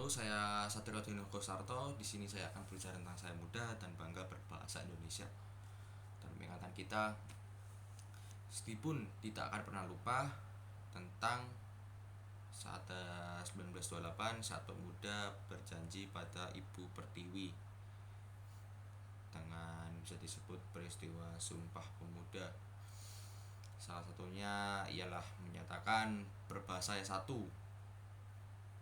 Halo, saya Satrio Dinoko Sarto. Di sini saya akan berbicara tentang saya muda dan bangga berbahasa Indonesia. Dan ingatan kita, meskipun tidak akan pernah lupa tentang saat 1928 saat pemuda berjanji pada Ibu Pertiwi dengan bisa disebut peristiwa Sumpah Pemuda. Salah satunya ialah menyatakan berbahasa yang satu,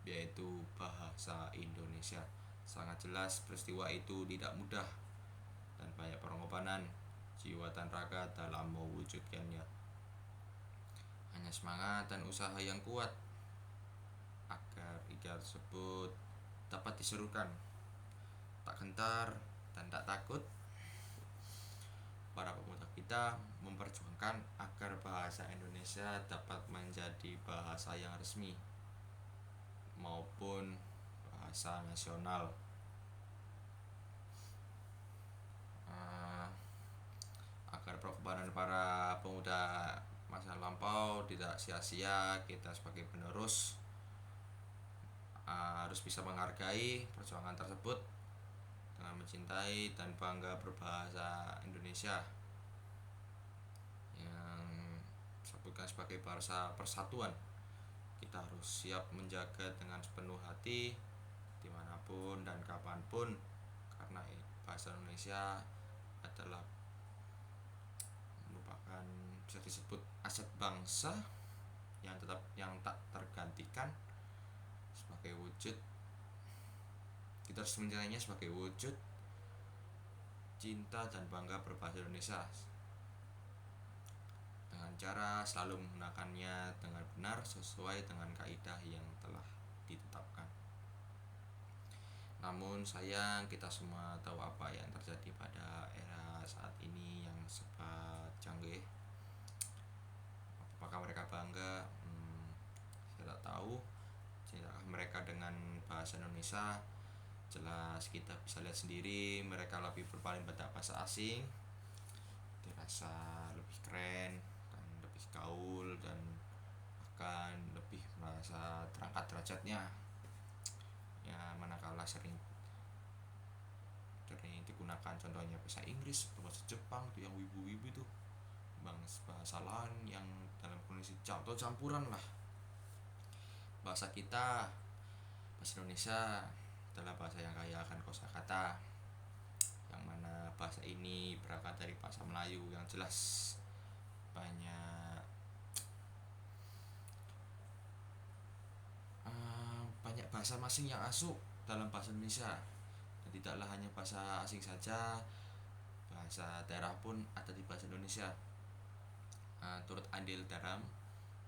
yaitu bahasa Indonesia. Sangat jelas peristiwa itu tidak mudah dan banyak pengorbanan jiwa dan raga dalam mewujudkannya. Hanya semangat dan usaha yang kuat agar ideal tersebut dapat diserukan. Tak gentar dan tak takut, para pemuda kita memperjuangkan agar bahasa Indonesia dapat menjadi bahasa yang resmi maupun bahasa nasional. Agar pengorbanan para pemuda masa lampau tidak sia-sia, kita sebagai penerus harus bisa menghargai perjuangan tersebut dengan mencintai dan bangga berbahasa Indonesia yang disebutkan sebagai bahasa persatuan. Kita harus siap menjaga dengan sepenuh hati dimanapun dan kapanpun, karena bahasa Indonesia adalah merupakan bisa disebut aset bangsa yang tak tergantikan, sebagai wujud kita harus mencintainya sebagai wujud cinta dan bangga berbahasa Indonesia dengan cara selalu menggunakannya dengan benar sesuai dengan kaidah yang telah ditetapkan. Namun sayang, kita semua tahu apa yang terjadi pada era saat ini yang serba canggih. Apakah mereka bangga? Saya tak tahu. Cintakah mereka dengan bahasa Indonesia? Jelas kita bisa lihat sendiri, mereka lebih berpaling pada bahasa asing, dirasa lebih keren dan lebih gaul, dan bahkan lebih merasa terangkat derajatnya. Ya, manakala sering digunakan contohnya bahasa Inggris, bahasa Jepang tuh yang wibu-wibu itu, bahasa lain yang dalam kondisi atau campuran lah. Bahasa kita, bahasa Indonesia adalah bahasa yang kaya akan kosakata, yang mana bahasa ini berangkat dari bahasa Melayu yang jelas banyak banyak bahasa asing yang masuk dalam bahasa Indonesia, dan tidaklah hanya bahasa asing saja, bahasa daerah pun ada di bahasa Indonesia. Turut andil dalam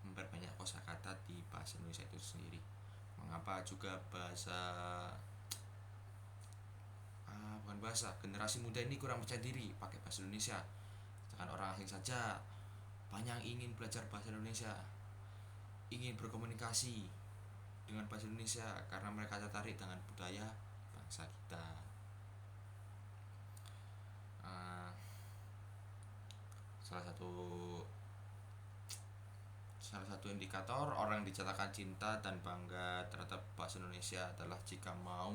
memperbanyak kosakata di bahasa Indonesia itu sendiri. Mengapa juga bukan bahasa, generasi muda ini kurang percaya diri pakai bahasa Indonesia, sedangkan orang asing saja banyak ingin belajar bahasa Indonesia, ingin berkomunikasi dengan bahasa Indonesia karena mereka tertarik dengan budaya bangsa kita. Salah satu indikator orang dicatakan cinta dan bangga terhadap bahasa Indonesia adalah jika mau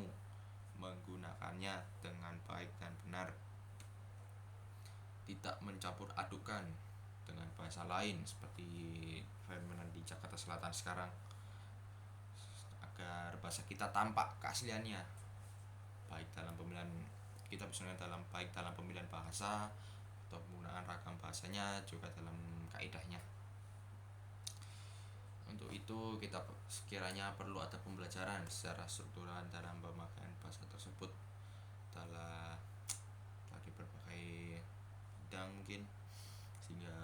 menggunakannya dengan baik dan benar, tidak mencampur adukan dengan bahasa lain seperti fenomena di Jakarta Selatan sekarang, agar bahasa kita tampak keasliannya, baik dalam pemilihan kita misalnya baik dalam pemilihan bahasa atau penggunaan ragam bahasanya, juga dalam kaidahnya. Untuk itu kita sekiranya perlu ada pembelajaran secara struktural dalam pemakaian bahasa tersebut dari berbagai bidang mungkin, sehingga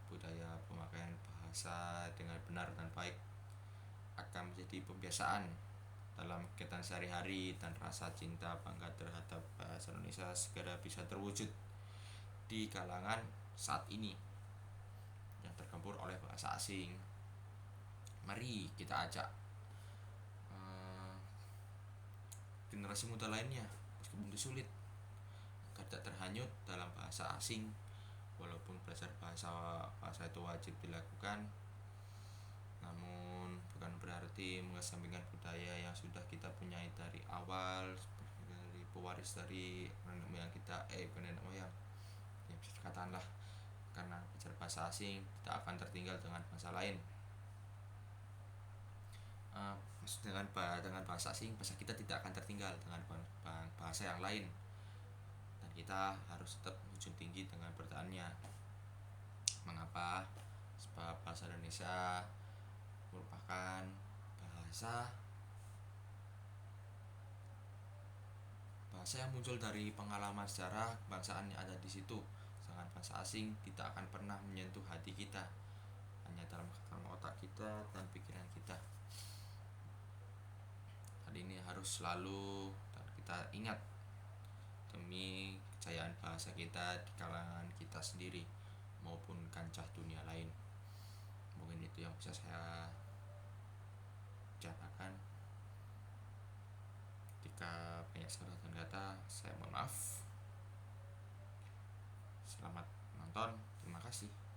budaya pemakaian bahasa dengan benar dan baik akan menjadi pembiasaan dalam kegiatan sehari-hari, dan rasa cinta bangga terhadap bahasa Indonesia segera bisa terwujud di kalangan saat ini yang tergempur oleh bahasa asing. Mari kita ajak generasi muda lainnya, meskipun itu sulit, agar tidak terhanyut dalam bahasa asing. Walaupun belajar bahasa itu wajib dilakukan, namun bukan berarti mengesampingkan budaya yang sudah kita punya pewaris dari nenek moyang kita, bukan nenek moyang ya, bisa dikatakan lah. Karena belajar bahasa asing kita akan tertinggal dengan bahasa lain. Maksud dengan bahasa asing, bahasa kita tidak akan tertinggal dengan bahasa yang lain, dan kita harus tetap menjunjung tinggi dengan bertahannya. Mengapa? Sebab bahasa Indonesia merupakan bahasa bahasa yang muncul dari pengalaman sejarah kebangsaan yang ada di situ. Sedangkan bahasa asing tidak akan pernah menyentuh hati kita, hanya dalam otak kita dan pikiran kita. Hal ini harus selalu kita ingat demi kejayaan bahasa kita di kalangan kita sendiri maupun kancah dunia lain. Mungkin itu yang bisa saya bicarakan. Jika banyak salah dan kata, saya mohon maaf. Selamat menonton, terima kasih.